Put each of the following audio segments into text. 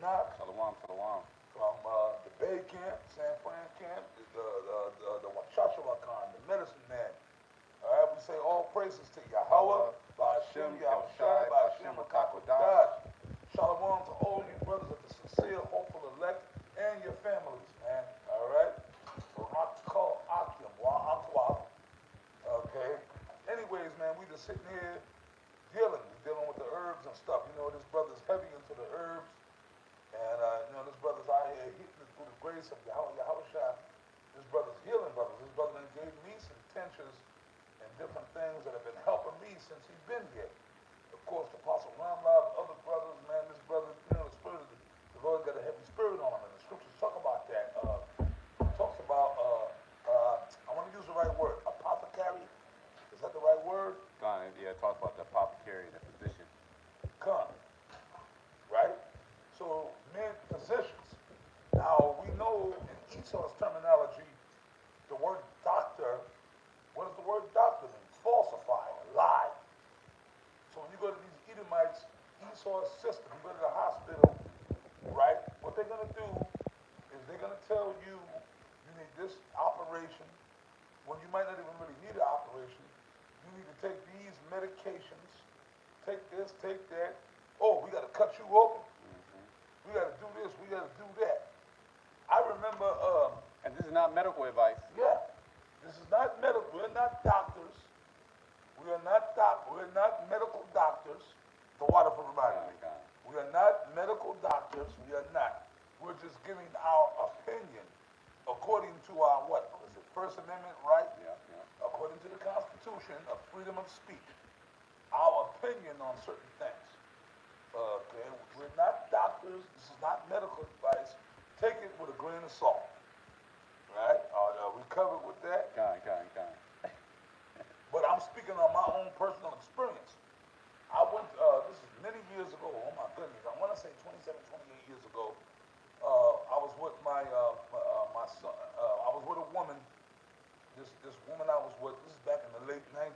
Knox. Shalom, shalom. From the Bay Camp, San Fran Camp, the Wachachawakan, the Medicine Man. All right, we say all praises to Yahweh, Ba'ashem, Yahushai, Ba'ashem, Makakodash. Shalom to all you brothers of the sincere, hopeful elect, and your families, man. All right? Rakko Akim, Wa. Okay? Anyways, man, we just sitting here dealing with the herbs and stuff. You know, this brother's heavy into the herbs. And, you know, this brother's out here hitting through the grace of Yahushua. This brother's healing brothers. This brother gave me some tinctures and different things that have been helping me since he's been here. Of course, the Apostle Ramlab, other brothers, man, this brother, you know, the spirit of the Lord got a heavy spirit on him. And the scriptures talk about that. Talks about, I want to use the right word, apothecary. Is that the right word? Yeah, talk about the apothecary, the physician. Come. Right? So, men, physicians. Now, we know in Esau's terminology, the word doctor, what does the word doctor mean? Falsify, lie. So when you go to these Edomites, Esau's system, you go to the hospital, right? What they're going to do is they're going to tell you, you need this operation, when you might not even really need an operation. You need to take these medications, take this, take that. Oh, we got to cut you open. We got to do this, we got to do that. I remember, and this is not medical advice. yeah, this is not medical, we're not doctors. We're not medical doctors. The water for everybody. We are not medical doctors, we are not. We're just giving our opinion according to our what? Was it First Amendment right? Yeah. According to the Constitution of freedom of speech. Our opinion on certain things. Okay, we're not doctors. This is not medical advice. Take it with a grain of salt. Right? Are we covered with that? God. But I'm speaking on my own personal experience. I went, this is many years ago. Oh my goodness. I want to say 27, 28 years ago. I was with my son. I was with a woman. This woman I was with, this is back in the late 90s.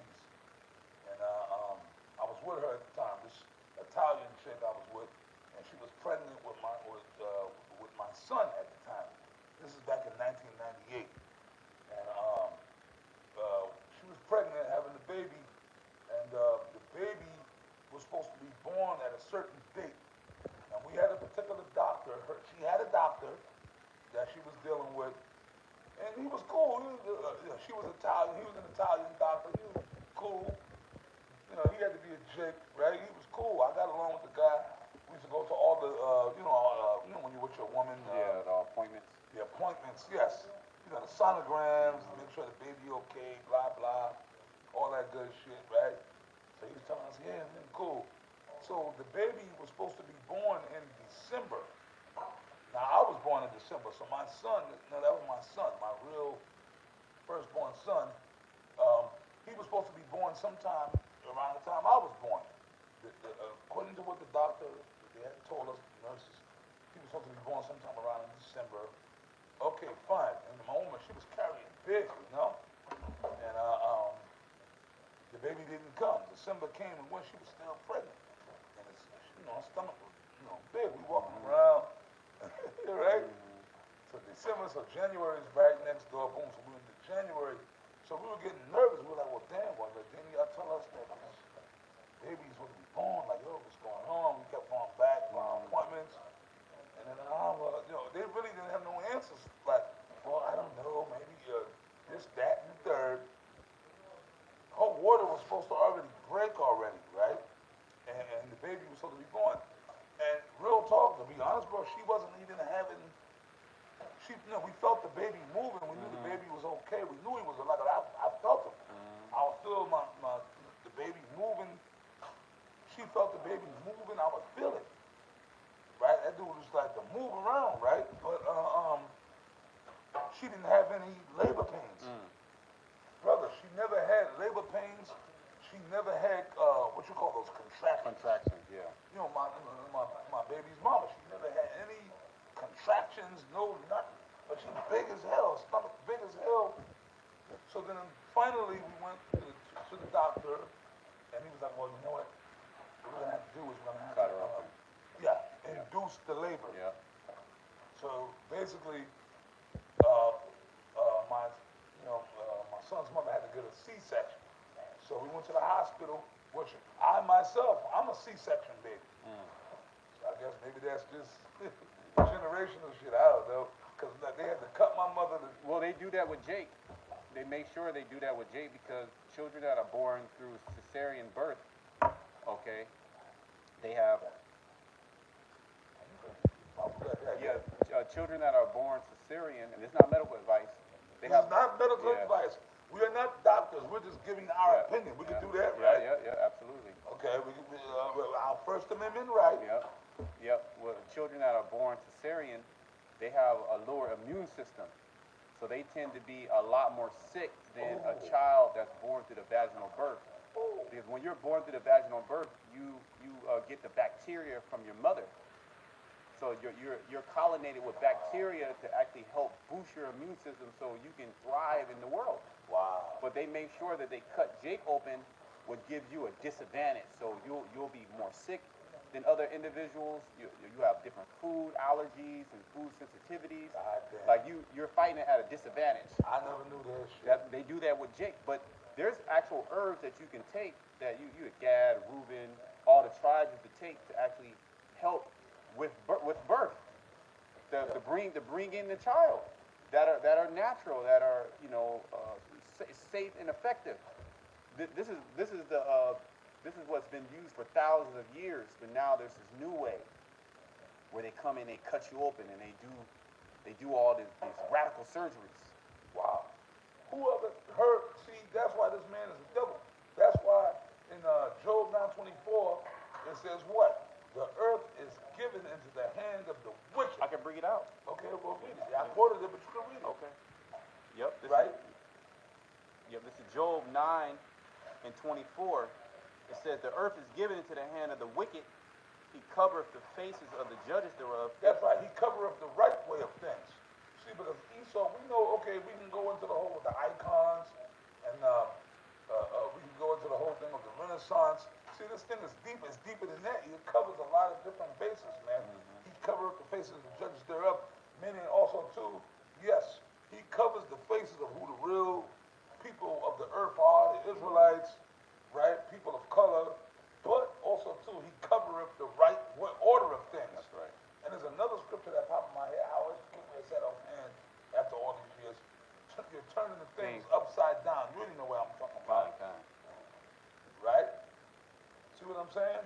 And I was with her at the time. This Italian chick I was with, and she was pregnant with my son at the time. This is back in 1998, and she was pregnant, having the baby, and the baby was supposed to be born at a certain date. And we had a particular doctor. She had a doctor that she was dealing with, and he was cool. She was Italian. He was an Italian doctor. He was cool. You know, he had to be a chick, right? He was cool. I got along with the guy. We used to go to all the, you know, when you're with your woman. The appointments. The appointments, yes. You know, the sonograms, make sure the baby okay, blah, blah, all that good shit, right? So he was telling us, yeah, man, cool. So the baby was supposed to be born in December. Now, I was born in December, so my son, no, that was my son, my real firstborn son. He was supposed to be born sometime around the time I was born. According to what the doctor, they had told us, the nurses, he was supposed to be born sometime around in December. Okay, fine. And my woman, she was carrying big, you know? And the baby didn't come. December came and when she was still pregnant. And it's, you know, her stomach was, you know, big. We walking around, right? So December, so January is right next door, boom, so we went to January. So we were getting nervous. We were like, well, damn, well, didn't y'all tell us that this baby's supposed to be born? Like, yo, what's going on? We kept going back for our appointments. And then, you know, they really didn't have no answers. Like, well, I don't know, maybe this, that, and the third. Her water was supposed to already break already, right? And the baby was supposed to be born. And real talk, to be honest, bro, she wasn't even having... You know, we felt the baby moving. We knew the baby was okay. We knew he was alive. I felt him. I was feeling the baby moving. She felt the baby moving. I would feel it. Right? That dude was like to move around, right? But she didn't have any labor pains. Brother, she never had labor pains. She never had what you call those contractions. Contractions, yeah. You know, my baby's mama, she never had any contractions, no nothing. But she's big as hell, stomach big as hell. So then finally we went to the doctor, and he was like, well, you know what we're going to have to do is we're going to have to, induce the labor. Yep. So basically, my my son's mother had to get a C-section. So we went to the hospital. Which I myself, I'm a C-section baby. So I guess maybe that's just generational shit. I don't know, because they had to cut my mother. Well, they do that with Jake. They make sure they do that with Jake because children that are born through cesarean birth, okay, they have children that are born cesarean, and it's not medical advice. It's not medical advice. We are not doctors. We're just giving our opinion. We can do that, right? Yeah, absolutely. Okay, our First Amendment right. Yep. Well, children that are born cesarean, they have a lower immune system, so they tend to be a lot more sick than a child that's born through the vaginal birth. Because when you're born through the vaginal birth, you get the bacteria from your mother. So you're collinated with bacteria to actually help boost your immune system so you can thrive in the world. Wow. But they make sure that they cut Jake open, would give you a disadvantage. So you'll be more sick than other individuals. You have different food allergies and food sensitivities. Like you're fighting at a disadvantage. I never knew that shit. They do that with Jake, but there's actual herbs that you can take that you Gad, Reuben, all the tribes you could take to actually help with birth, to bring in the child that are natural, that are safe and effective. This is what's been used for thousands of years, but now there's this new way where they come in, they cut you open, and they do all these radical surgeries. Wow. Whoever heard? See, that's why this man is a devil. That's why in Job 9:24 it says what? The earth is given into the hand of the wicked. I can bring it out. Okay, well read it. I quoted it, but you can read it. Okay. Yep. This is Job 9:24. It says, "The earth is given into the hand of the wicked. He covereth the faces of the judges thereof." That's right. He covereth the right way of things. See, because Esau, we know. Okay, we can go into the whole with the icons, and we can go into the whole thing of the Renaissance. See, this thing is deep. It's deeper than that. It covers a lot of different bases, man. He covereth the faces of the judges thereof, meaning also too, yes, he covers the faces of who the real people of the earth are, the Israelites, right? People of color, but also too, he covereth the right order of things. That's right. And there's another scripture that popped in my head. I always keep my head offhand after all these years. You're turning the things upside down. You already know what I'm talking about. Right? See what I'm saying?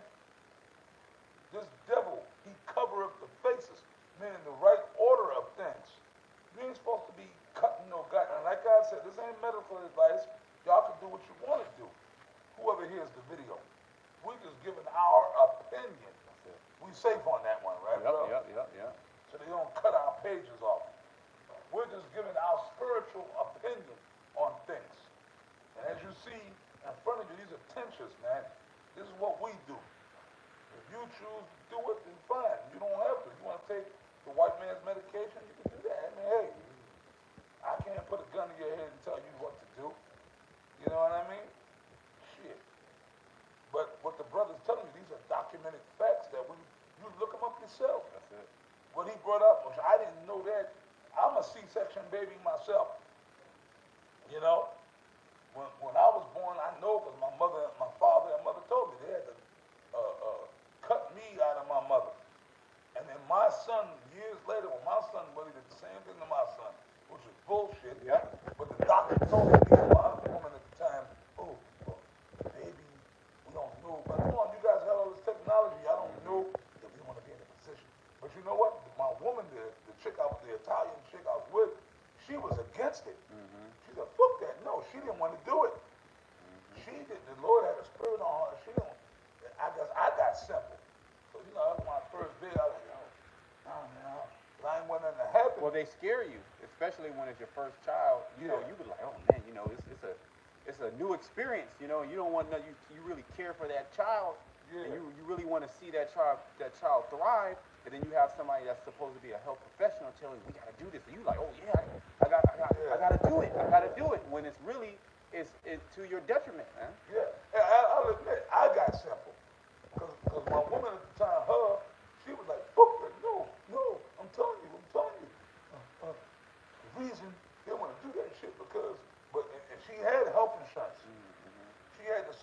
This devil, he covereth the faces, meaning the right order of things. You ain't supposed to be cutting no gut. And like I said, this ain't medical advice. Y'all can do what you want to do. Whoever hears the video. We're just giving our opinion. We safe on that one, right, bro? Yep. So they don't cut our pages off. We're just giving our spiritual opinion on things. And as you see in front of you, these are tinctures, man. This is what we do. If you choose to do it, then fine. You don't have to. You want to take the white man's medication, you can do that. I mean, hey, I can't put a gun in your head and tell you what to do. You know what I mean? Shit. But what the brother's telling you, these are documented facts that you look them up yourself. That's it. What he brought up, which I didn't know that. I'm a C-section baby myself. You know? When I was born, I know because my father and mother told me they had to cut me out of my mother. And then my son, years later, when my son did the same thing to my son, which is bullshit. Yeah. But the doctor told me, my woman at the time, oh, baby, we don't know. But come on, you guys got all this technology. I don't know that we want to be in a position. But you know what? My woman, the chick I was, the Italian chick I was with, she was against it. She said, fuck that. No, she didn't want to do it. She did. The Lord had a spirit on her. She didn't. I guess I got simple. So, you know, that was my first bid. I was like, I ain't want nothing to happen. Well, they scare you, especially when it's your first child. You know, you be like, oh man, you know, it's a new experience. You know, you don't want nothing. You really care for that child. Yeah. And you really want to see that child thrive. And then you have somebody that's supposed to be a health professional telling you, we got to do this. And you like, oh yeah, I got to do it. I got to do it. When it's really, it's to your detriment, man. Yeah. I'll admit, I got simple. Because my woman at the time, she was like, fuck it. No, I'm telling you.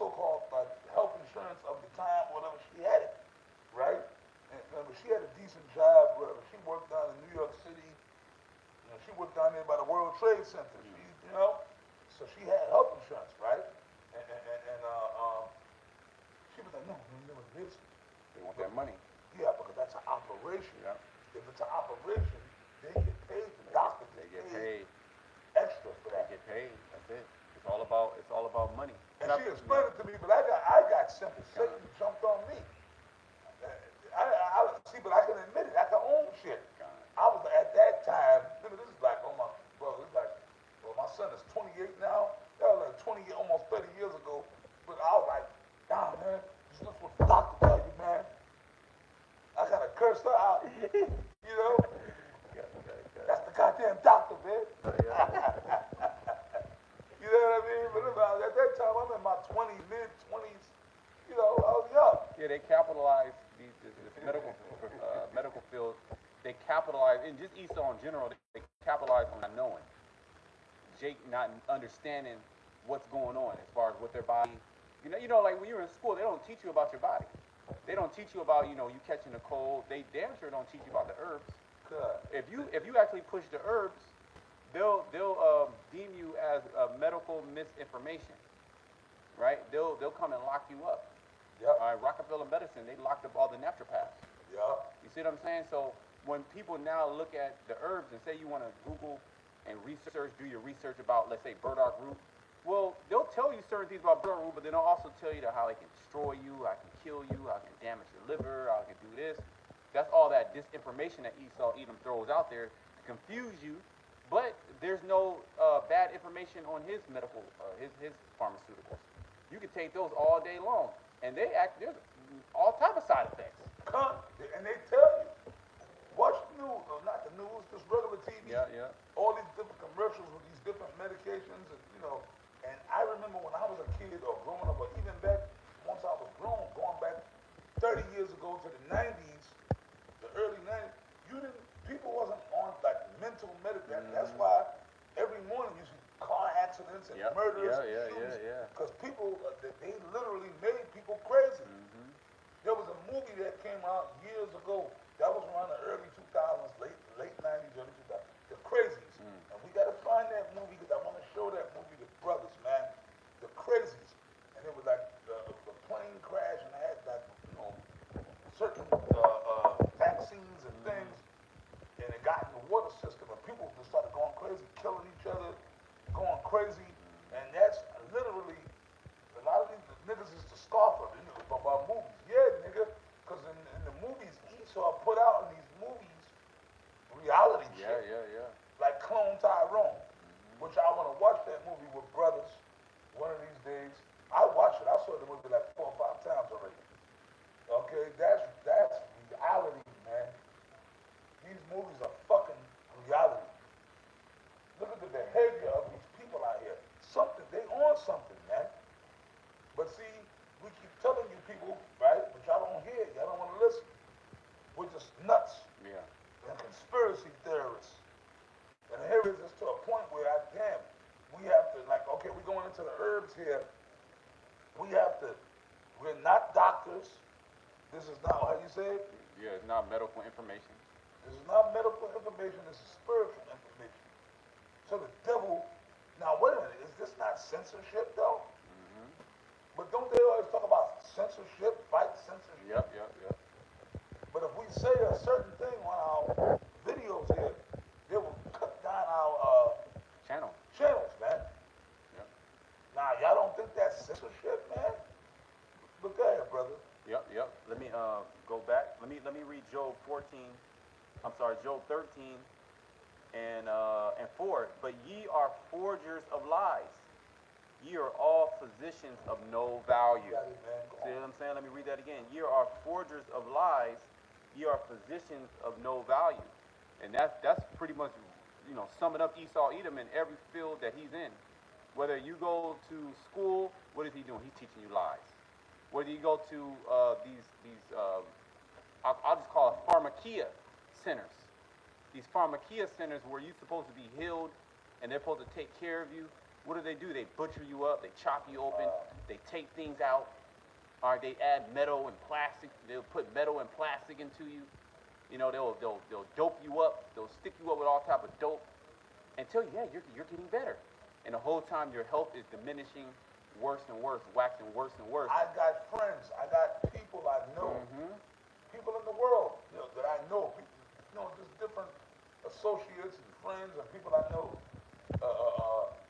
so-called like health insurance of the time, whatever she had it, right? And she had a decent job, whatever. She worked down in New York City. She worked down there by the World Trade Center. So she had health insurance, right? And she was like, no, this. They want that money. Yeah, because that's an operation. Yeah. If it's an operation, they get paid. The doctor get paid extra for that. They get paid. That's it. It's all about money. And she explained it to me, but I got simple. Satan jumped on me. I see, but I can admit it. I can own shit. I was at that time. This is like, oh my brother. It's like, well, my son is 28 now. That was like 20, almost 30 years ago. But I was like, nah, man. Just listen what the doctor tell you, man. I kind of cursed her out. You know? That's the goddamn doctor, man. You know what I mean? But at that time, I'm in my 20s, mid-20s. You know, I was young. Yeah, they capitalize this medical field. They capitalize, and just Esau in general, they capitalize on not knowing. Jake not understanding what's going on as far as what their body. You know, like when you're in school, they don't teach you about your body. They don't teach you about, you catching a cold. They damn sure don't teach you about the herbs. Good. If you actually push the herbs, they'll deem you as medical misinformation, right? They'll come and lock you up. Yep. Rockefeller Medicine, they locked up all the naturopaths. Yeah. You see what I'm saying? So when people now look at the herbs and say you want to Google and do your research about, let's say, burdock root, well, they'll tell you certain things about burdock root, but then they'll also tell you how it can destroy you, how it can kill you, how it can damage your liver, how it can do this. That's all that disinformation that Esau Edom throws out there to confuse you. But there's no bad information on his medical, his pharmaceuticals. You can take those all day long, and there's all type of side effects. And they tell you, watch the news, or not the news, just regular TV. Yeah. All these different commercials with these different medications, and I remember when I was a kid or growing up, or even back once I was grown, going back 30 years ago to the 90s, the early 90s, people wasn't on like mental medicine. That's why every morning you see car accidents and murders and shootings. Because people, they literally made people crazy. Mm-hmm. There was a movie that came out years ago. That was around the early 2000s, late 90s, early 2000s. The Crazies. And we got to find that movie because I want to show that movie to brothers, man. The Crazies. And it was like the plane crash and I had like, certain vaccines and things. And it got in the water system and people just started going crazy, killing each other, going crazy. And that's literally, a lot of these niggas is the scoffer about movies. Yeah, nigga, because in the movies, Esau put out in these movies reality shit. Yeah. Like Clone Tyrone, which I want to watch that movie with brothers one of these days. I watched it. I saw the movie like 4 or 5 times already. Okay, that's reality, man. These movies are fucking reality. Look at the behavior of these people out here. They on something, man. But see, we keep telling you people, right? But y'all don't hear it. Y'all don't want to listen. We're just nuts. Yeah. And conspiracy theorists. And here it is to a point where, we have to, like, okay, we're going into the herbs here. We're not doctors. This is not, how you say it? Yeah, it's not medical information. This is not medical information, this is spiritual information. So the devil, now wait a minute, is this not censorship though? Mm-hmm. But don't they always talk about censorship, fight censorship? Yep. But if we say a certain thing on our videos here, they will cut down our channels, man. Yep. Now y'all don't think that's censorship, man? Look at it, brother. Yep. Let me go back. Let me read Job 13. Job 13 and 4. But ye are forgers of lies. Ye are all physicians of no value. See what I'm saying? Let me read that again. Ye are forgers of lies. Ye are physicians of no value. And that's pretty much, summing up Esau Edom in every field that he's in. Whether you go to school, what is he doing? He's teaching you lies. Whether you go to I'll just call it pharmakia centers. These pharmakia centers where you're supposed to be healed and they're supposed to take care of you. what do? They butcher you up, they chop you open, they take things out, or they add metal and plastic. They'll put metal and plastic into you. You know, they'll dope you up. They'll stick you up with all type of dope until you're getting better. And the whole time your health is diminishing worse and worse, waxing worse and worse. I got friends, I got people I know, people in the world, you know, that I know, just different associates and friends and people I know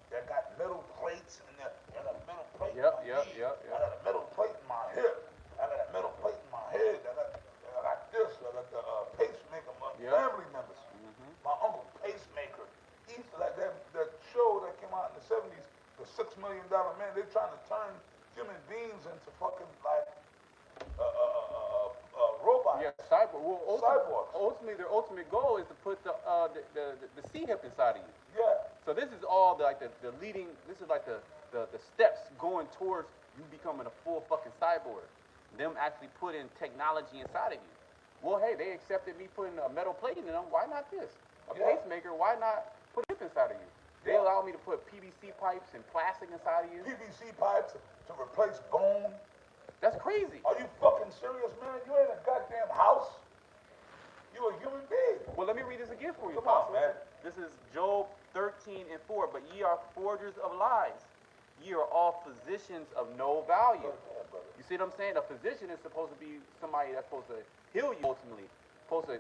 that got metal plates and they got a metal plate in my knee. I got a metal plate in my hip. I got a metal plate in my head. I got this. I got the pacemaker. My family members. My uncle pacemaker. Like that show that came out in the 70s, the $6 million man. They're trying to turn human beings into fucking like robots. Yeah, cyborg. Well, cyborgs. Ultimately, their ultimate goal is to put the C hip inside of you. Yeah. So this is all the leading. This is like the steps going towards you becoming a full fucking cyborg. Them actually putting technology inside of you. Well, hey, they accepted me putting a metal plate in them. Why not this? A pacemaker. Why not put a hip inside of you? They allow me to put PVC pipes and plastic inside of you. PVC pipes to replace bone. That's crazy. Are you fucking serious, man? You ain't a goddamn house. You a human being. Well, let me read this again for you, Come Apostle. on, man. This is Job 13:4. But ye are forgers of lies. Ye are all physicians of no value. You see what I'm saying? A physician is supposed to be somebody that's supposed to heal you ultimately. Supposed to,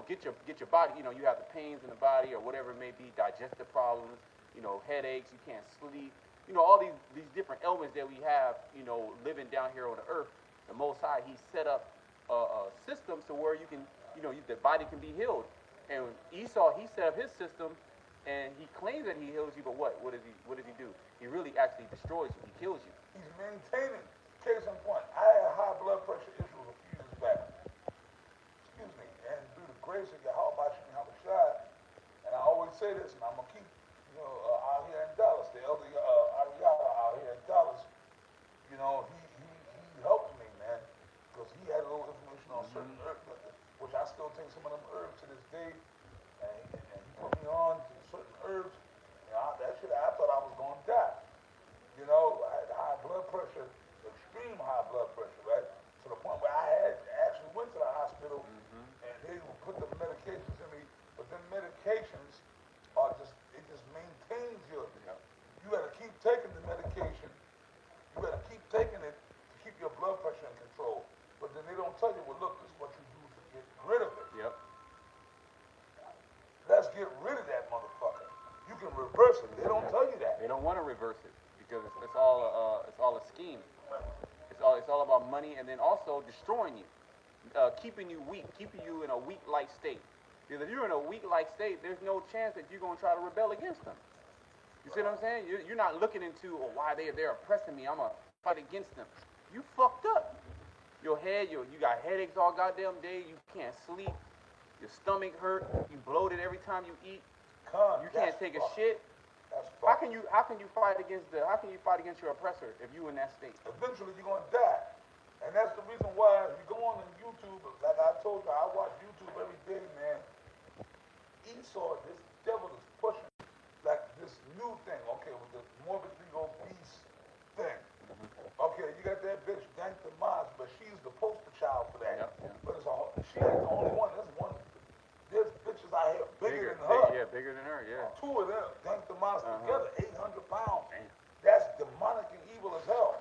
get your body. You know, you have the pains in the body or whatever it may be, digestive problems. You know, headaches. You can't sleep. You know, all these different ailments that we have. You know, living down here on the earth. The Most High, He set up systems to where you can, the body can be healed. And Esau, he set up his system, and he claims that he heals you, but what? What does he do? He really actually destroys you. He kills you. He's maintaining. Case in point, I had high blood pressure issues a few years back. Excuse me. And through the grace of Yahweh Shai, and I always say this, and I'm gonna keep, out here in Dallas, the elder Ariana out here in Dallas, he helped me, man, because he had a little information on certain herbs, which I still take some of them herbs to this day, and he put me on to certain herbs. That shit, I thought I was gonna die. I had high blood pressure, extreme high blood pressure, right? To the point where I actually went to the hospital, and they would put the medications in me, but the medications it just maintains you. You gotta keep taking the medication. You gotta keep taking it to keep your blood pressure in control. But then they don't tell you, well, look, this is what you do to get rid of it. Yep. Let's get rid of that motherfucker. You can reverse it. They don't tell you that. They don't want to reverse it because it's all a scheme. It's all about money, and then also destroying you, keeping you weak, keeping you in a weak-like state. Because if you're in a weak-like state, there's no chance that you're going to try to rebel against them. You see what I'm saying? You're not looking into, why they're oppressing me. I'm going to fight against them. You fucked up. Your head, you got headaches all goddamn day. You can't sleep. Your stomach hurt. You bloated every time you eat. You can't take a shit. How can you fight against your oppressor if you in that state? Eventually you're gonna die. And that's the reason why you go on YouTube, like I told you, I watch YouTube every day, man. Esau, this devil is pushing like this new thing, okay, with the morbidly obese thing. Okay, you got that bitch, Dank the Maz, but she's the poster child for that. But she ain't the only one. There's bitches out here bigger than her. Yeah, bigger than her, yeah. Two of them, Dank the Maz together, 800 pounds. Damn. That's demonic and evil as hell.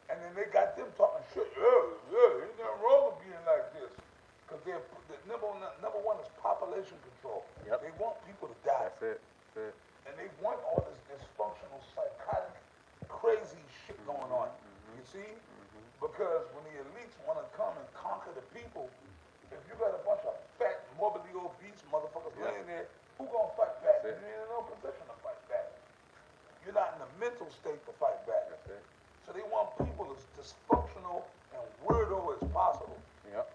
And then they got them talking shit. Ain't nothing wrong with being like this. Because the number one is population control. Yep. They want people to die. That's it. And they want all this dysfunctional, psychotic, crazy shit going on. You see? Because when the elites want to come and conquer the people, if you got a bunch of fat, morbidly obese motherfuckers laying there, who gonna fight back? You ain't in no position to fight back. You're not in the mental state to fight back. That's it. So they want people as dysfunctional and weirdo as possible. Yep.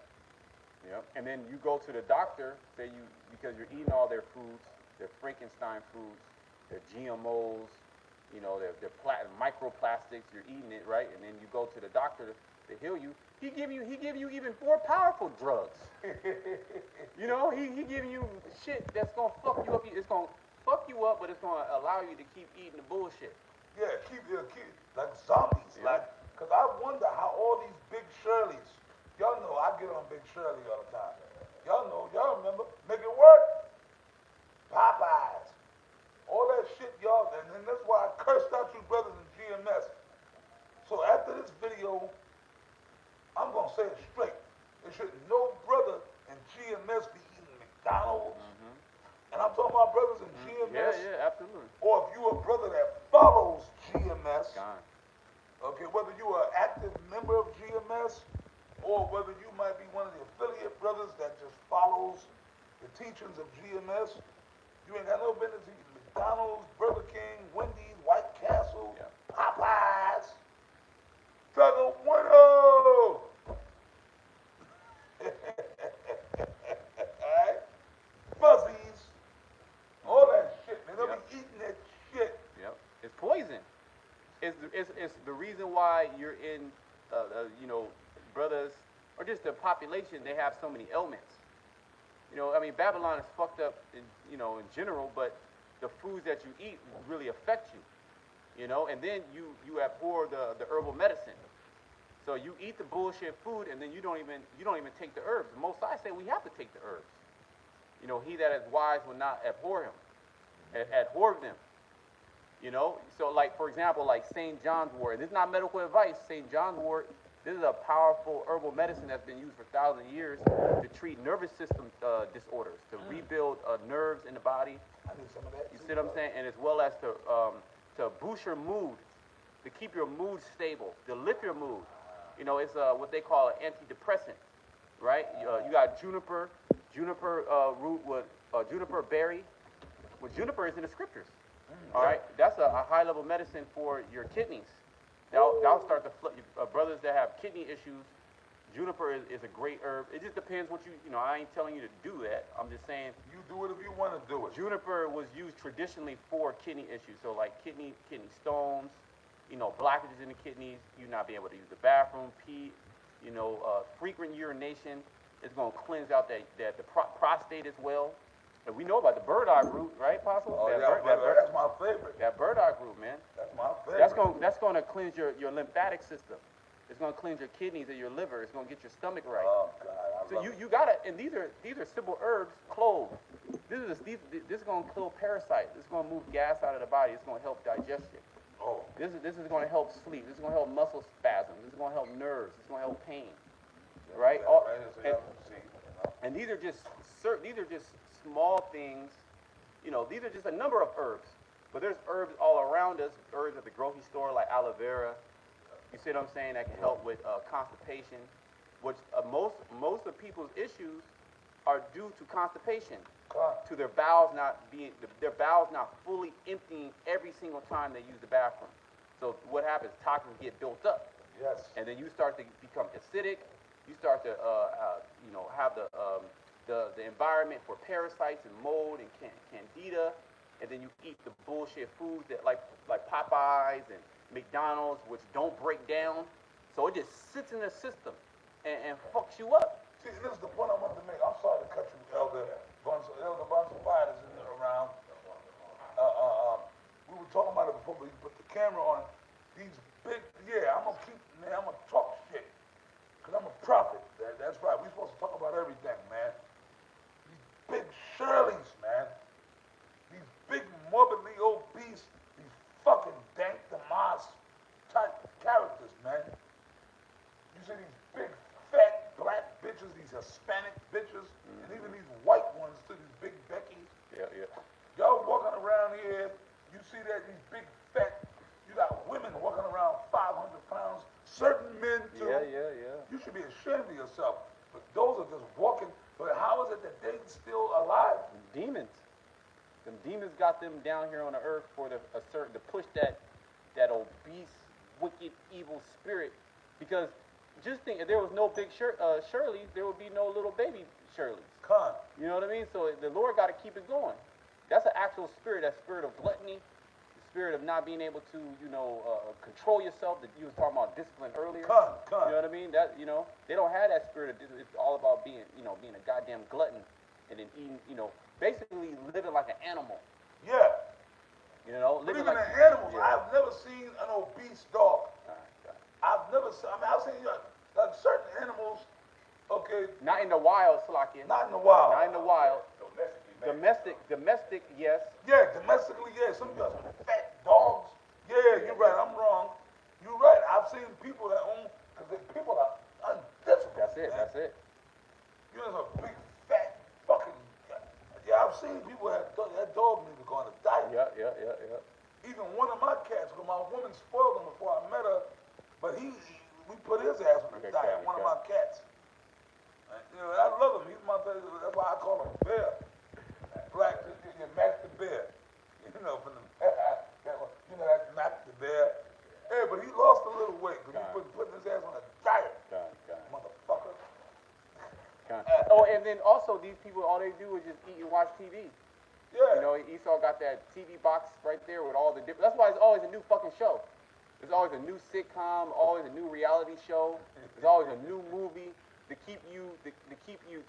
And then you go to the doctor, because you're eating all their foods, their Frankenstein foods, their GMOs, their microplastics. You're eating it, right? And then you go to the doctor to heal you. He give you even more powerful drugs. He giving you shit that's gonna fuck you up. It's gonna fuck you up, but it's gonna allow you to keep eating the bullshit. Yeah, keep like zombies. Yeah. Like, cause I wonder how all these Big Shirleys, y'all know I get on Big Shirley all the time. Y'all know, y'all remember, make it work. Popeyes, all that shit, y'all, and that's why I cursed out you brothers in GMS. So after this video, I'm gonna say it straight. There should no brother in GMS be eating McDonald's. And I'm talking about brothers in GMS. Yeah, absolutely. Or if you a brother that follows GMS, God. okay, whether you are an active member of GMS or whether you might be one of the affiliate brothers that just follows the teachings of GMS, you ain't got no business eating McDonald's, Burger King, Wendy's, White Castle, Popeyes, Thugger Window. Alright? Fuzzies. All that shit, man. They'll be eating that shit. Yep. It's poison. It's the reason why you're in, brothers, or just the population, they have so many ailments. You know, I mean, Babylon is fucked up, in general, but the foods that you eat really affect you. You know, and then you abhor the herbal medicine. So you eat the bullshit food, and then you don't even take the herbs. Most I say we have to take the herbs. You know, he that is wise will not abhor him, abhor them. You know, so like for example, like St. John's wort. This is not medical advice. St. John's wort. This is a powerful herbal medicine that's been used for thousands of years to treat nervous system disorders, to rebuild nerves in the body. I need some of that. You see what I'm saying? And as well as to boost your mood, to keep your mood stable, to lift your mood. You know, it's what they call an antidepressant, right? You got juniper root with juniper berry. Well, juniper is in the scriptures. All right, that's a high level medicine for your kidneys. That'll start to brothers that have kidney issues. Juniper is a great herb. It just depends what I ain't telling you to do that. I'm just saying. You do it if you want to do it. Juniper was used traditionally for kidney issues. So like kidney stones, blockages in the kidneys, you not being able to use the bathroom, pee, frequent urination. It's going to cleanse out the prostate as well. And we know about the burdock root, right, Apostle? Oh, that's my favorite. That burdock root, man. That's my favorite. That's going to cleanse your lymphatic system. It's going to cleanse your kidneys and your liver. It's going to get your stomach right. Oh God, So you gotta, and these are simple herbs, cloves. This is going to kill parasites. This is going to move gas out of the body. It's going to help digestion. Oh. This is going to help sleep. This is going to help muscle spasms. This is going to help nerves. This is going to help pain. Right? And these are just small things. These are just a number of herbs. But there's herbs all around us. Herbs at the grocery store like aloe vera. You see what I'm saying? That can help with constipation, which most of people's issues are due to constipation, to their bowels not fully emptying every single time they use the bathroom. So what happens? Toxins get built up. Yes. And then you start to become acidic. You start to have the environment for parasites and mold and candida, and then you eat the bullshit foods that like Popeyes and McDonald's, which don't break down. So it just sits in the system and fucks you up. See, this is the point I wanted to make. I'm sorry to cut you, Elder Bonsafied is in there around. We were talking about it before we put the camera on. These big, I'm gonna talk shit. Because I'm a prophet. That's right. We're supposed to talk about everything, man. These big Shirleys, man. These big morbidly obese, these fucking dank Damas type characters, man. You see these big, fat, black bitches, these Hispanic bitches, and even these white ones too, these big Beckys. Yeah. Y'all walking around here, you see that, these big, fat, you got women walking around 500 pounds, certain men too. Yeah. You should be ashamed of yourself. But those are just walking. But how is it that they still alive? Demons. Them demons got them down here on the earth for to push that obese, wicked, evil spirit. Because just think, if there was no big Shirleys, there would be no little baby Shirleys. Con. You know what I mean? So the Lord got to keep it going. That's an actual spirit, that spirit of gluttony, the spirit of not being able to, control yourself. That you was talking about discipline earlier. Con. You know what I mean? That they don't have that spirit. It's all about being a goddamn glutton, and then eating, basically living like an animal. Yeah. You know, But living even like in animals, yeah. I've never seen an obese dog. God. I've never seen, I mean, I've seen like certain animals, okay, Not in the wild, Slakia. not in the wild. Not in the wild. Domestic, yes. Yeah, domestically, yeah. Some got some fat dogs. Yeah, you're right. I'm wrong. You're right. I've seen people that own, because people are undisciplined. That's it. Man. That's it. You know, some big fat fucking. Yeah, I've seen people that dog need to go on a diet. Yeah. Even one of my cats, because my woman spoiled him before I met her, but we put his ass on the diet. One of my cats. You know, I love him. He's my favorite. That's why I call him Bear. Black, you Max the Bear. You know, from the, you know, that's Max the Bear. Hey, but he lost a little weight because he putting his ass on a diet. Motherfucker. Oh, and then also these people, all they do is just eat and watch TV. Yeah. You know, Esau got that TV box right there with all the different. That's why it's always a new fucking show. There's always a new sitcom, always a new reality show. There's always a new movie to keep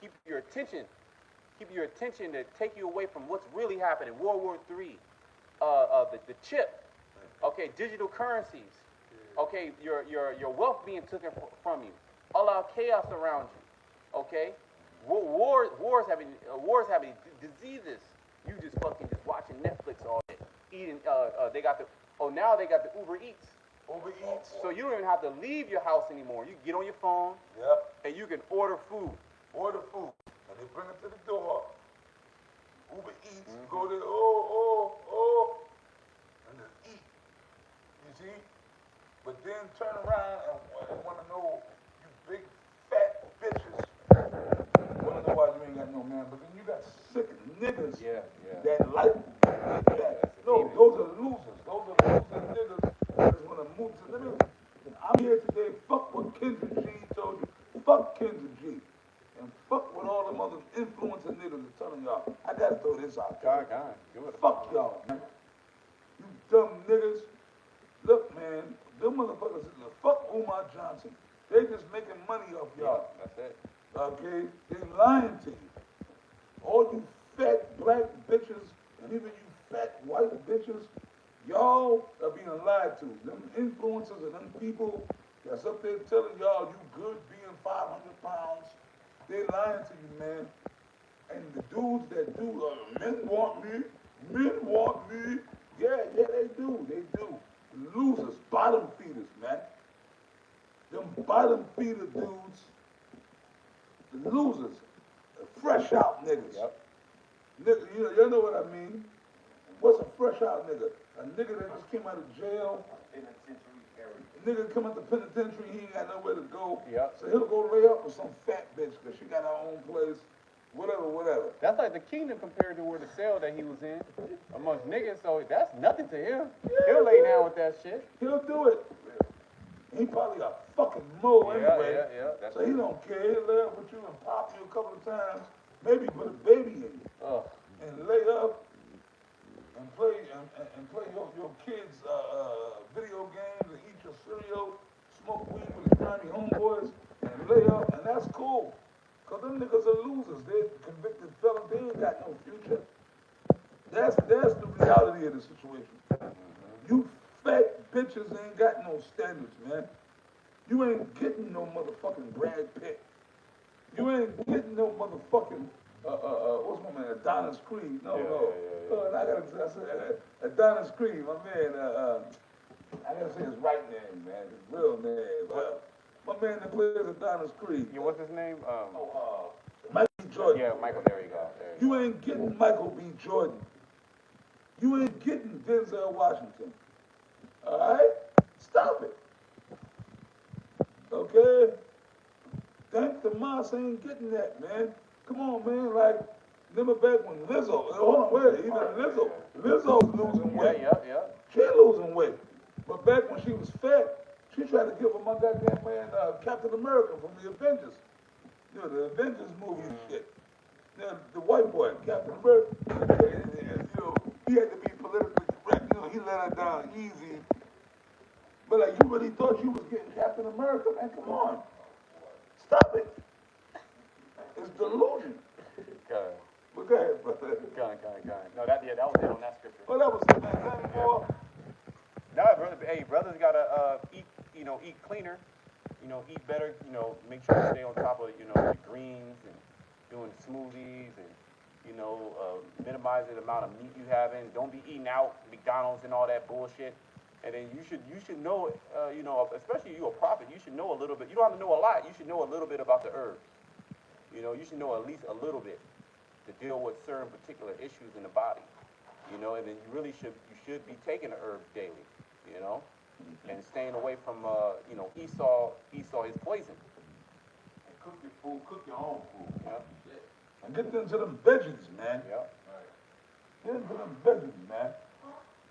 keep your attention, to take you away from what's really happening. World War III, the chip, okay, digital currencies, okay, your wealth being taken from you, allow chaos around you, okay, wars having diseases. You just watching Netflix all day, eating. Now they got the Uber Eats. Uber Eats. So you don't even have to leave your house anymore. You get on your phone. Yep. And you can order food. Order food. And they bring it to the door. Uber Eats. Go there. Oh. And just eat. You see? But then turn around and want to know, you big fat bitches. Want to know why you ain't got no man. But then you got sick niggas that like that. No, those are losers. Those are losers niggas that just want to move to them. I'm here today. Fuck what Kendrick G told you. Fuck Kendrick G. And fuck with all them other influencing niggas are telling y'all. I gotta throw this out there. Fuck y'all, man. You dumb niggas. Look, man, them motherfuckers, fuck Umar Johnson. They just making money off y'all. Yeah, that's it. Okay? They lying to you. All you fat black bitches, and even you fat white bitches, y'all are being lied to. Them influencers and them people that's up there telling y'all you good being 500 pounds, they lying to you, man. And the dudes that do, men want me. Yeah, they do. Losers, bottom feeders, man. Them bottom feeder dudes, the losers, the fresh out niggas. Yep. Nigga, you know what I mean? What's a fresh out nigga? A nigga that just came out of jail. A nigga come out the penitentiary, he ain't got nowhere to go. Yep. So he'll go lay up with some fat bitch because she got her own place. Whatever. That's like the kingdom compared to where the cell that he was in amongst niggas. So that's nothing to him. Yeah, He'll lay down with that shit. He'll do it. He probably a fucking mo anyway. Yeah. So he don't care. He'll lay up with you and pop you a couple of times. Maybe put a baby in you. And lay up and play your kids' video games and eat your cereal, smoke weed with the grimy homeboys, and lay up, and that's cool. Because them niggas are losers. They're convicted felons. They ain't got no future. That's the reality of the situation. You fat bitches ain't got no standards, man. You ain't getting no motherfucking Brad Pitt. You ain't getting no motherfucking, what's my man, Adonis Creed. No. And I say Adonis Creed, my man, I gotta say his right name, man, his real name. My man that plays Adonis Creed. Yeah, what's his name? Michael B. Jordan. Yeah, Michael, there you go. You ain't getting Michael B. Jordan. You ain't getting Denzel Washington. All right? Stop it. Okay? Thank the Moss ain't getting that, man. Come on, man. Like, remember back when Lizzo's losing weight. Yeah. She losing weight. But back when she was fat, she tried to give him my goddamn man Captain America from the Avengers. You know, the Avengers movie and shit. You know, the white boy, Captain America. You know, he had to be politically correct. You know, he let her down easy. But like, you really thought you was getting Captain America, man? Come on. Stop it. It's delusion. But go ahead, brother. Gun. No, that was it on that scripture. Well, that was it, man. Nothing more. No, brother. Hey, brothers gotta eat. Eat cleaner. Eat better. Make sure you stay on top of your greens and doing smoothies and minimizing the amount of meat you have in. Don't be eating out McDonald's and all that bullshit. And then you should know, especially you a prophet, you should know a little bit. You don't have to know a lot. You should know a little bit about the herbs. You should know at least a little bit to deal with certain particular issues in the body. And then you should be taking the herbs daily. And staying away from Esau is poison. And cook your food, cook your own food. Yeah. And get into them veggies, man. Yeah. Get into them veggies, man.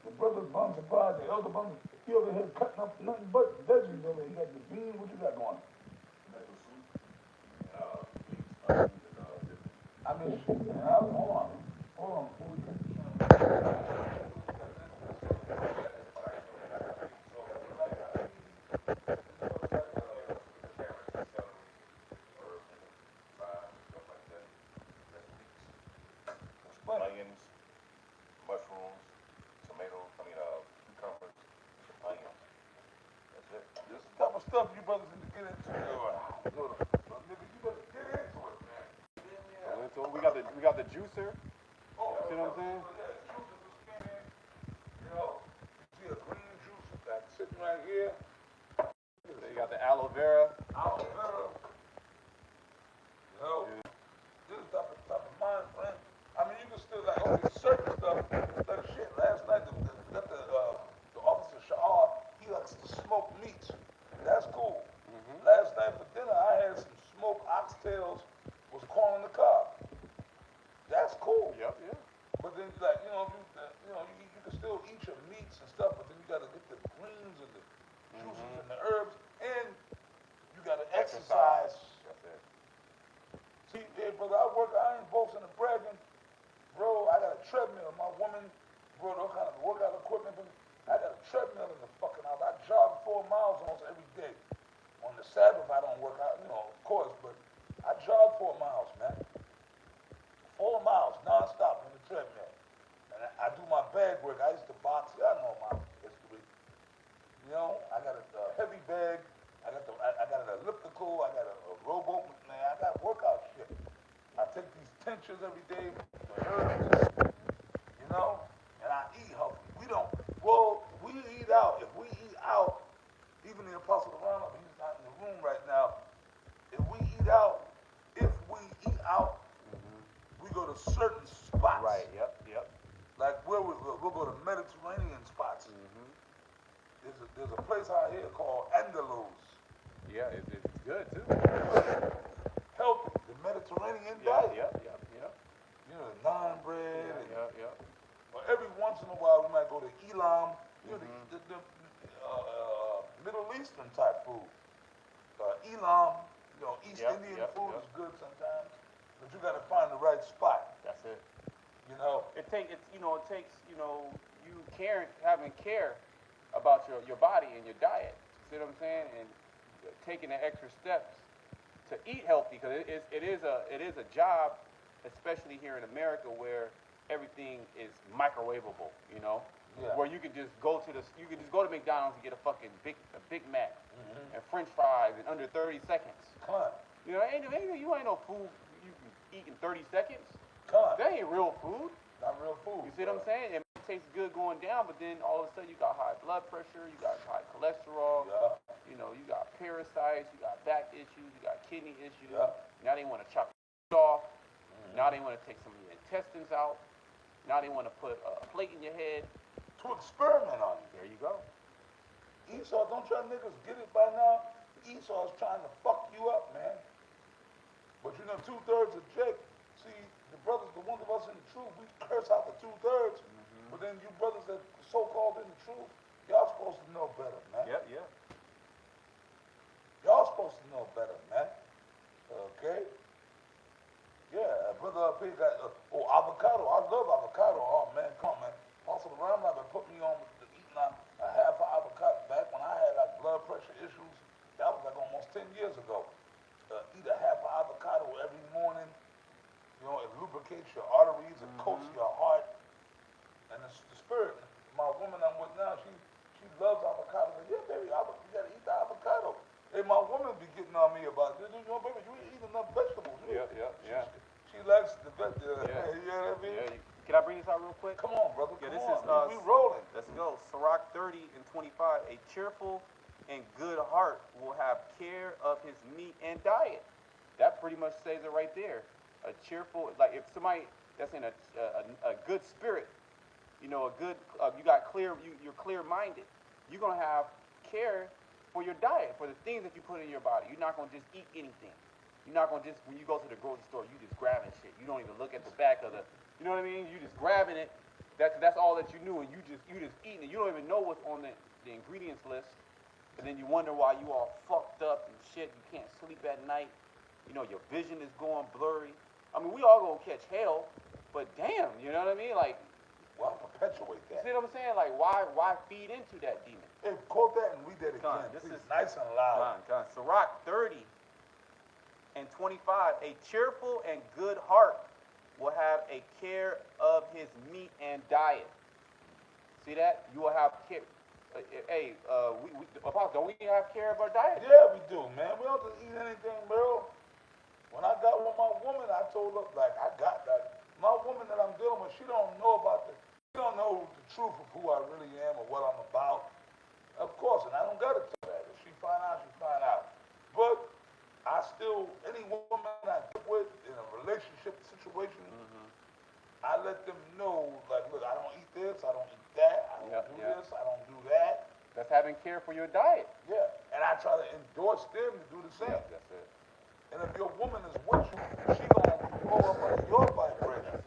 The brother Bonsabai, the elder Bonsabai, he over here cutting up nothing but veggies over here. You got the beans, what you got going? I mean, hold on. Onions, mushrooms, tomatoes, cucumbers, onions. That's it. This is the type of stuff you brothers need to get into. Nigga, you better get into it, man. So we got the juicer. See what I'm saying? See a green juice that's sitting right here. You got the aloe vera. This is the type of mind frame. I mean, you can still certain stuff. Like shit, last night the officer Shah, he likes to smoke meats. That's cool. Last night for dinner, I had some smoked oxtails with corn on the cob. That's cool. Yep, yeah. But then, you can still eat your meats and stuff, but then you got to get the greens and the juices and the herbs, and you got to exercise. That's it. See, hey, brother, I ain't boasting and bragging. Bro, I got a treadmill. My woman, bro, all kind of workout equipment. I got a treadmill in the fucking house. I jog 4 miles almost every day. On the Sabbath, I don't work out, of course, but I jog 4 miles, man. 4 miles, non-stop on the treadmill. And I do my bag work. I used to box. I know my history. I got a heavy bag. I got an elliptical. I got a rowboat. Man, I got workout shit. I take these tinctures every day, herbs, and I eat healthy. We eat out. If we eat out, even the Apostle Ronald, he's not in the room right now. If we eat out, we go to certain spots. Right, yep. Like we'll go to Mediterranean spots. There's a place out here called Andalus. Yeah, it's good too. Healthy, the Mediterranean diet. Naan bread. But every once in a while we might go to Elam, the Middle Eastern type food. Elam, East Indian food is good sometimes, but you got to find the right spot. That's it. It takes having care about your body and your diet. See what I'm saying? And taking the extra steps to eat healthy, because it is a job, especially here in America, where everything is microwavable. Where you can just go to McDonald's and get a fucking Big Mac and French fries in under 30 seconds. Come on. You ain't no food you can eat in 30 seconds. Come on. That ain't real food. Not real food. You see what I'm saying? It tastes good going down, but then all of a sudden you got high blood pressure, you got high cholesterol, you got parasites, you got back issues, you got kidney issues. Now they want to chop it off. Now they want to take some of your intestines out. Now they want to put a plate in your head. To experiment on you. There you go. Esau, don't y'all niggas get it by now? Esau's trying to fuck you up, man. But 2/3 of Jake, see, the brothers, the ones of us in the truth, we curse out the 2/3. But then you brothers that so-called in the truth, y'all supposed to know better, man. Yeah. Y'all supposed to know better, man. Okay? Yeah, brother up here got, avocado. I love avocado. Oh, man, come on, man. Apostle Ramla been put me on with eating a half of avocado back when I had blood pressure issues. That was almost 10 years ago. Eat a half of avocado every morning. It lubricates lubricates your arteries, it coats your heart, and it's the spirit. My woman I'm with now, she loves avocado. But yeah, baby, you gotta eat the avocado. Hey, my woman be getting on me about this. You know, baby, you ain't eating enough vegetables. She likes the vegetables. You know what I mean? Yeah. Can I bring this out real quick? Come on, brother. Yeah, Come this on. is We rolling. Let's go. Sirach 30 and 25. A cheerful and good heart will have care of his meat and diet. That pretty much says it right there. A cheerful, like if somebody that's in a good spirit, you know, a good, you got clear, you're clear-minded. You're gonna have care for your diet, for the things that you put in your body. You're not gonna just eat anything. You're not gonna just, when you go to the grocery store, you just grabbing shit. You don't even look at the back of the, you know what I mean? You just grabbing it. That's all that you knew, and you just eating it. You don't even know what's on the ingredients list, and then you wonder why you all fucked up and shit. You can't sleep at night. You know, your vision is going blurry. I mean, we all gonna catch hell, but damn, you know what I mean? Like, well, perpetuate that. see what I'm saying? Like, why feed into that demon? Hey, quote that and read that again. This please. is Nice and loud. Sirach 30 and 25. A cheerful and good heart will have a care of his meat and diet. See that? You will have care. Apostle, don't we have care of our diet? Yeah, we do, man. We don't just eat anything, bro. When I got with my woman, I told her, like, my woman that I'm dealing with, she don't know the truth of who I really am or what I'm about. Of course, and I don't gotta tell her that. If she find out, she find out. But I still, any woman I get with in a relationship situation, I let them know, like, look, I don't eat this, I don't eat that, I don't do this, I don't do that. That's having care for your diet. Yeah, and I try to endorse them to do the same. Yeah, that's it. And if your woman is with you, she gonna go up under your vibration,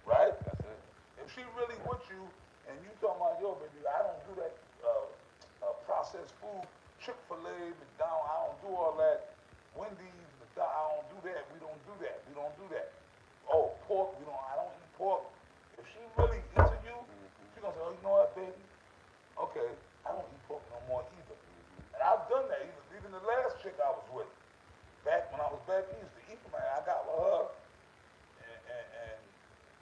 right? That's it. If she really with you, and you talking about, yo, baby, I don't do that processed food, Chick-fil-A, McDonald's, I don't do all that. Wendy's, McDonald's, I don't do that. We don't do that. We don't do that. Oh, pork, I don't eat pork. If she really into you, she gonna say, oh, you know what, baby? Okay, I don't eat pork no more either. And I've done that. Even the last chick I was with, back when I was back east, the eat man, I got with her, and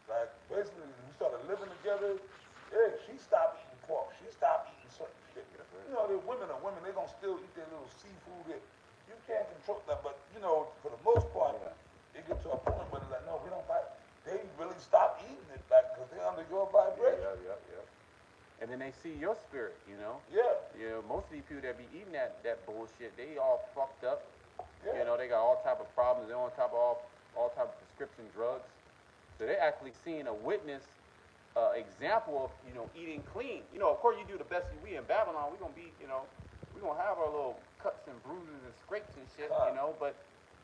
like basically we started living together. Yeah, she stopped eating pork. She stopped eating certain shit. You know, the women are women. They gonna still eat their little seafood. You can't control that, but you know, for the most part, they get to a point where they're like, no, we don't fight. They really stop eating it, like, because they're under your vibration. And then they see your spirit, you know? Yeah. You know, most of these people that be eating that bullshit, they all fucked up. Yeah. You know, they got all type of problems. They're on top of all type of prescription drugs. So they're actually seeing a witness example of, you know, eating clean. You know, of course you do the best we in Babylon. We're going to be, you know, we're going to have our little cuts and bruises and scrapes and shit, you know, but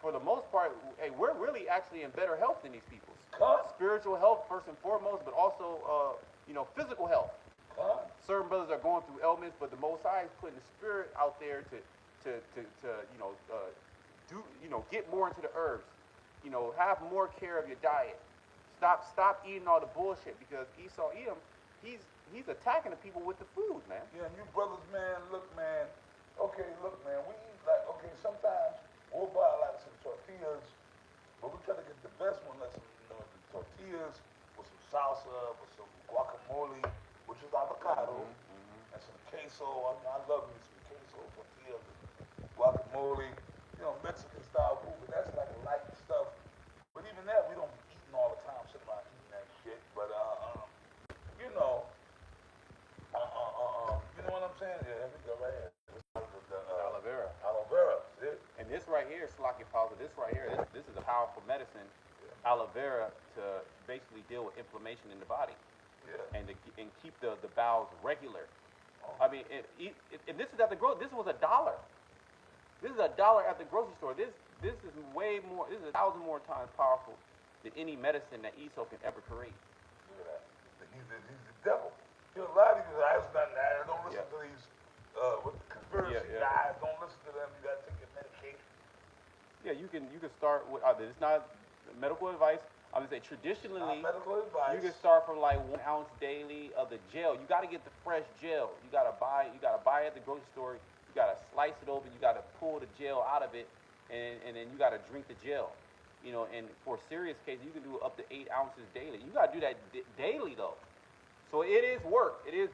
for the most part, hey, we're really actually in better health than these people. Spiritual health first and foremost, but also, you know, physical health. Certain brothers are going through ailments, but the Most High is putting the spirit out there to you know, get more into the herbs. You know, have more care of your diet. Stop eating all the bullshit, because Esau Edom, he's attacking the people with the food, man. Yeah, and you brothers, man, look, man. Okay, look, man, we eat like, okay, sometimes we'll buy like some tortillas, but we try to get the best one, like some, you know, the tortillas with some salsa, with some guacamole, which is avocado, and some queso. I love me some queso, tortillas, guacamole, you know, Mexican style food, but that's like light stuff. But even that, we don't be eating all the time, sitting around eating that shit. But, you know, you know what I'm saying? Yeah, here we go right here. Aloe vera. Aloe vera, see? And this right here, Slocky Pausa, this right here, this is a powerful medicine, aloe vera, to basically deal with inflammation in the body. Yeah. And keep the bowels regular. I mean, and this is at the this was $1. This is $1 at the grocery store. This is way more. This is 1,000 more times powerful than any medicine that Esau can ever create. Look at that. He's the devil. You know, a lot of these guys don't listen to these with the conspiracy guys. Don't listen to them. You gotta take your medication. Yeah, you can start with. It's not medical advice. I would say traditionally, you can start from like 1 ounce daily of the gel. You got to get the fresh gel. You got to buy it at the grocery store. You got to slice it open. You got to pull the gel out of it, and then you got to drink the gel. You know, and for serious cases, you can do up to 8 ounces daily. You got to do that daily though. So it is work. It is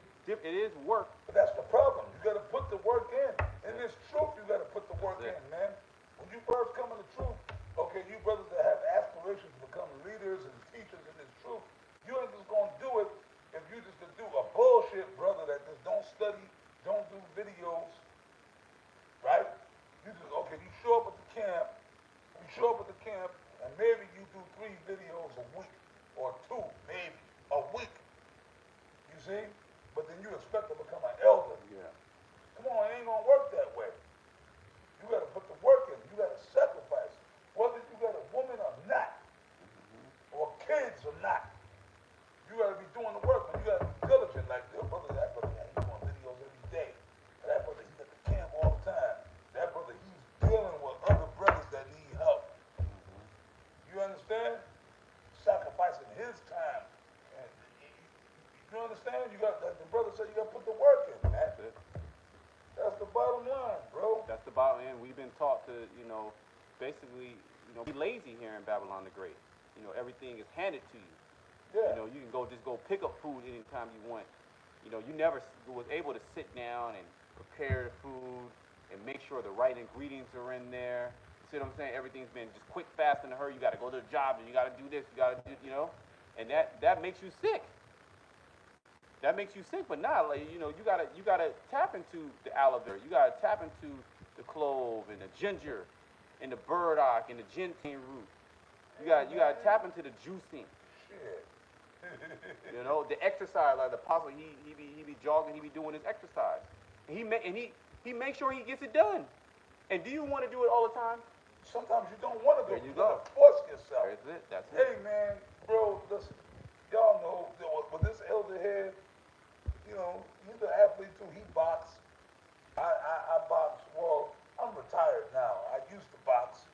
work. But that's the problem. You got to put the work in. In this truth, you got to put the work in, man. When you first come in the truth, okay, you brothers that have aspirations to become leaders and teachers in this truth, you ain't just gonna do it if you just do a bullshit brother that just don't study, don't do videos, right? You just okay. You show up at the camp. You show up at the camp, and maybe you do 3 videos a week or 2, maybe a week. You see? But then you expect to become an elder. Yeah. Come on, it ain't gonna work that way. You gotta put the work in. You gotta sacrifice. Whether you got a woman or not, or kids or not, you gotta be doing the work. And you gotta be diligent. Like your brother, that brother, man, he's doing videos every day. That brother, he's at the camp all the time. That brother, he's dealing with other brothers that need help. You understand? Sacrificing his time. And you understand? You got, like the brother said, you gotta put the work in, man. That's the bottom line, bro. That's the bottom line. We've been taught to, basically, be lazy here in Babylon the Great. Everything is handed to you. Yeah. You can just go pick up food anytime you want. You never was able to sit down and prepare the food and make sure the right ingredients are in there. You see what I'm saying? Everything's been just quick, fast, in a hurry. You got to go to the job and you got to do this. You got to do, and that makes you sick. That makes you sick, but now, you gotta tap into the aloe vera. You gotta tap into the clove and the ginger, and the burdock and the gentian root. You gotta tap into the juicing. Shit. The exercise. Like the apostle, he be jogging, he be doing his exercise, and he makes sure he gets it done. And do you want to do it all the time? Sometimes you don't want to do it. There you You go. gotta force yourself. That's it. Hey man, bro, listen. Y'all know with this elder here, he's an athlete too. He box. I box. Well, I'm retired now. I used to box.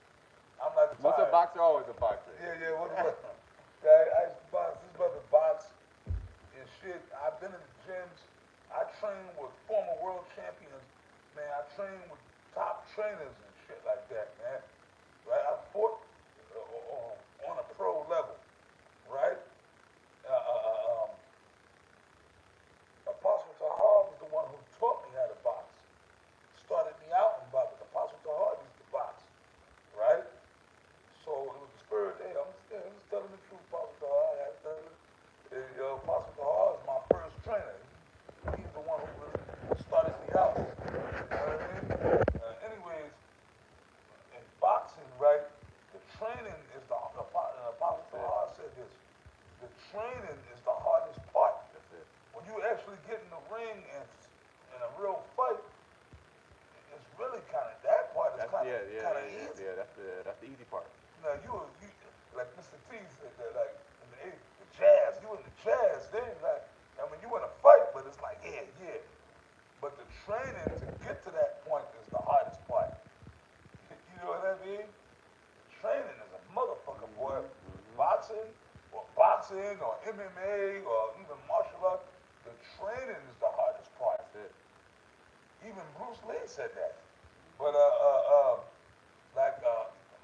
I'm not retired. Once a boxer, always a boxer. Yeah. I used to box. This brother box and shit. I've been in the gyms. I train with former world champions. Man, I train with top trainers and shit like that, man. Right? I fought on a pro level, right? Apostle Tahar was the one who taught me how to box. Started me out in boxing. Apostle Tahar used to box, right? So it was the spirit there. I'm just telling the truth, Apostle Tahar. Apostle Tahar is my first trainer. He's the one who really started me out. You know what I mean? Anyways, in boxing, right, the training is Apostle Tahar said this, the training is the hardest part. That's it. When you actually get in the ring and in a real fight, it's really that part is kind of easy. Yeah, that's the easy part. Now you like Mr. T said that, like in the jazz, you in the jazz then, like you in a fight, but it's like yeah. But the training to get to that point is the hardest part. You know what I mean? Training is a motherfucker, boy. Boxing or MMA or even martial arts, the training is the hardest part. That's it. Even Bruce Lee said that. But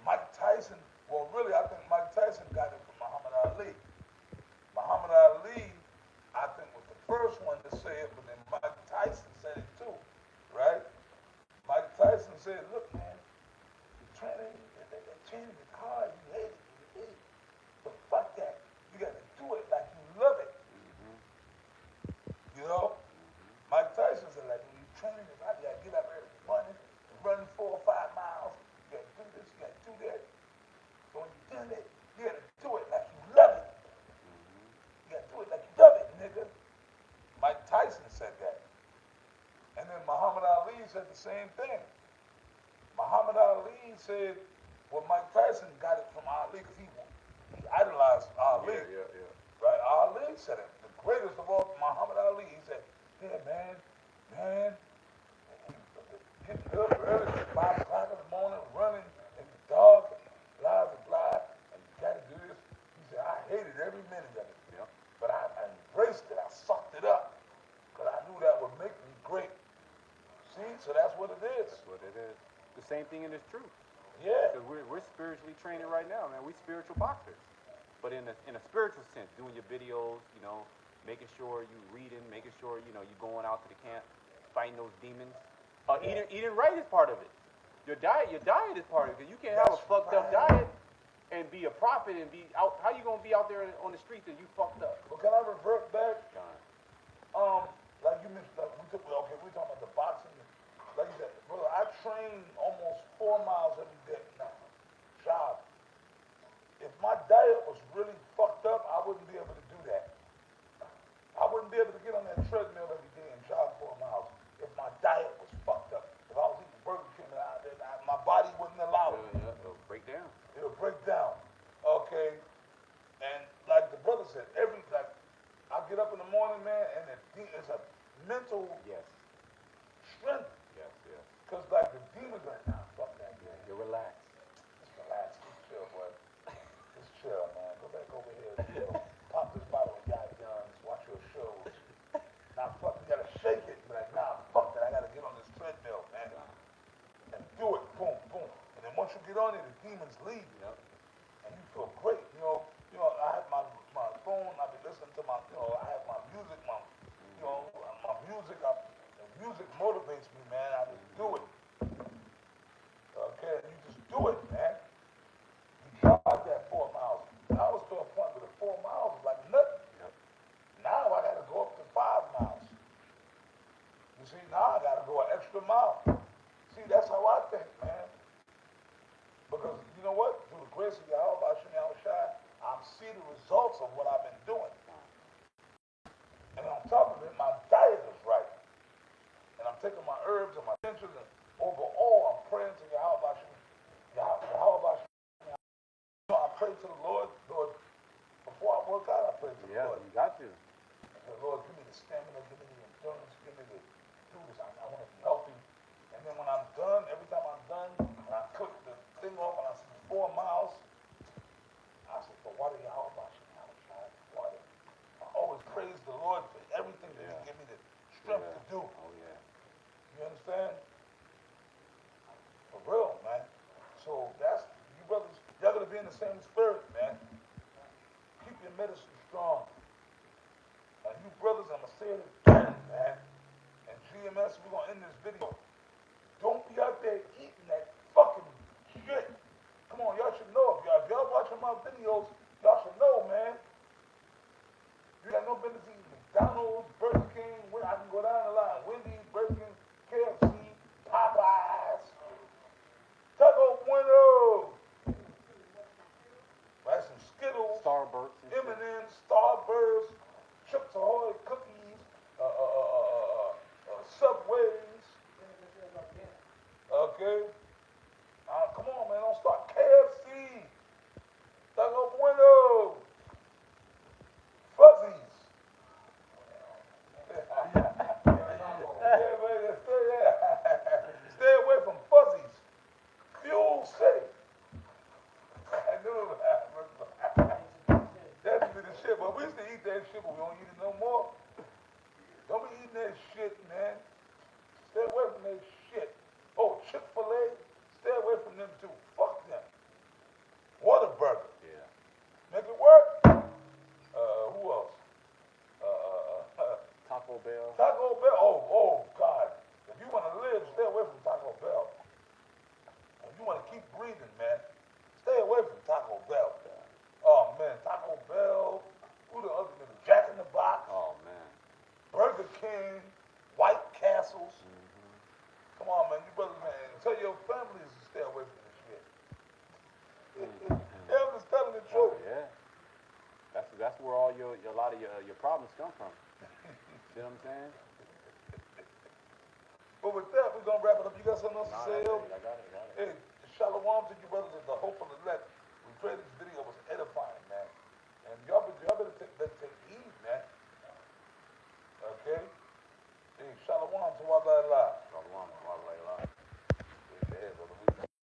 Mike Tyson, well really I think Mike Tyson got it from Muhammad Ali. Muhammad Ali, I think was the first one to say it, but then Mike Tyson said it too, right? Mike Tyson said, look man, the training is hard, you hate it. But fuck that. You gotta do it like you love it. Mike Tyson said like when you training is hard, you gotta get up early, running 4 or 5 miles, you gotta do this, you gotta do that. So when you're doing it, you gotta do it like you love it. You gotta do it like you love it, nigga. Mike Tyson said that. And then Muhammad Ali said the same thing. Muhammad Ali said, well, Mike Tyson got it from Ali because he idolized Ali. Yeah. Right? Ali said it. The greatest of all, Muhammad Ali, he said, yeah, man, getting up early, 5 o'clock in the morning, running in the dark, blah, and you gotta do this. He said, I hated every minute of it. Yeah. But I embraced it. I sucked it up because I knew that would make me great. See? So that's what it is. That's what it is. The same thing in this truth. Yeah. Because we're spiritually training right now, man. We spiritual boxers. But in a spiritual sense, doing your videos, making sure you reading, making sure, you going out to the camp, fighting those demons. Eating right is part of it. Your diet is part of it. Because you can't have a fucked up diet and be a prophet and be out. How you gonna be out there on the streets and you fucked up? But can I revert back? God. Like you mentioned, like we talking about the boxing. Like you said, brother, I train almost 4 miles every day now. Job. If my diet was really fucked up, I wouldn't be able to do that. I wouldn't be able to get on that treadmill every day and jog 4 miles if my diet was fucked up. If I was eating Burger King, my body wouldn't allow it. Yeah, it'll break down. It'll break down. Okay. And like the brother said, I get up in the morning, man, and it's a mental Yes. strength. Yes. Yes. Cause like the demons are like, nah, fuck that, man. You're relaxed. Just relax, just chill, boy. Just chill, man. Go back over here, chill. Pop this bottle of Guy Guns, watch your shows. Now fuck, you gotta shake it. Be like, nah, fuck that. I gotta get on this treadmill, man. And do it, boom, boom. And then once you get on it, the demons leave. Yep. And you feel great. I have my phone. I be listening to I have my music. My music. The music motivates me, man. I just do it. Okay, you just do it, man. You jog that 4 miles. I was to a point where the 4 miles was like nothing. Yep. Now I got to go up to 5 miles. You see, now I got to go an extra mile. See, that's how I think, man. Because you know what? Through the grace of Yahweh, I see the results of what I've been doing. And on top of it, my diet is right. And I'm taking my herbs and my tinctures, and overall, I'm praying to Yahweh. I pray to the Lord, before I work out, I pray to the Lord. Yeah, you got to. I said, Lord, give me the stamina, give me the endurance, give me the do this. I want to be healthy. And then when I'm done, every time I'm done, when I click the thing off and I see 4 miles, I said, but why do y'all watch me? I always praise the Lord for everything that He give me the strength to do. Oh yeah. You understand? For real, man. So that's you brothers, y'all gotta be in the same spirit, man. Keep your medicine strong. And you brothers, I'm gonna say it again, man. And GMS, we're gonna end this video. Don't be out there eating that fucking shit. Come on, y'all should know. If y'all watching my videos, y'all should know, man. You got no business eating McDonald's, Burger King, I can go down the line. Wendy's, Burger King, KFC, Popeyes, Taco Bueno, right? Some Skittles, Starbucks, M&M's, Starburst, Chips Ahoy, cookies, Subways. Okay? Come on, man. Don't start KFC, Taco Bueno, Fuzzies. Stay away from Fuzzies. Fuel City. I knew that used to be the shit, but we used to eat that shit, but we don't eat it no more. Don't be eating that shit, man. Stay away from that shit. Oh, Chick-fil-A, stay away from them too. Fuck them. Whataburger. Yeah. Make it work. Who else? Taco Bell. Taco Bell. Oh, God. If you want to live, stay away from Taco Bell. If you want to keep breathing, man, stay away from Taco Bell. Oh, man, Taco Bell. Who the other niggas? Jack in the Box. Oh man. Burger King. White Castles. Come on, man. You brothers, man. Tell your families to stay away from this shit. Yeah, I'm just telling the truth. Yeah. That's where all a lot of your problems come from. See what I'm saying? But with that, we're gonna wrap it up. You got something else to say? I got it. Hey, shalom to you brothers of the hope of the elect. We pray this video was edited.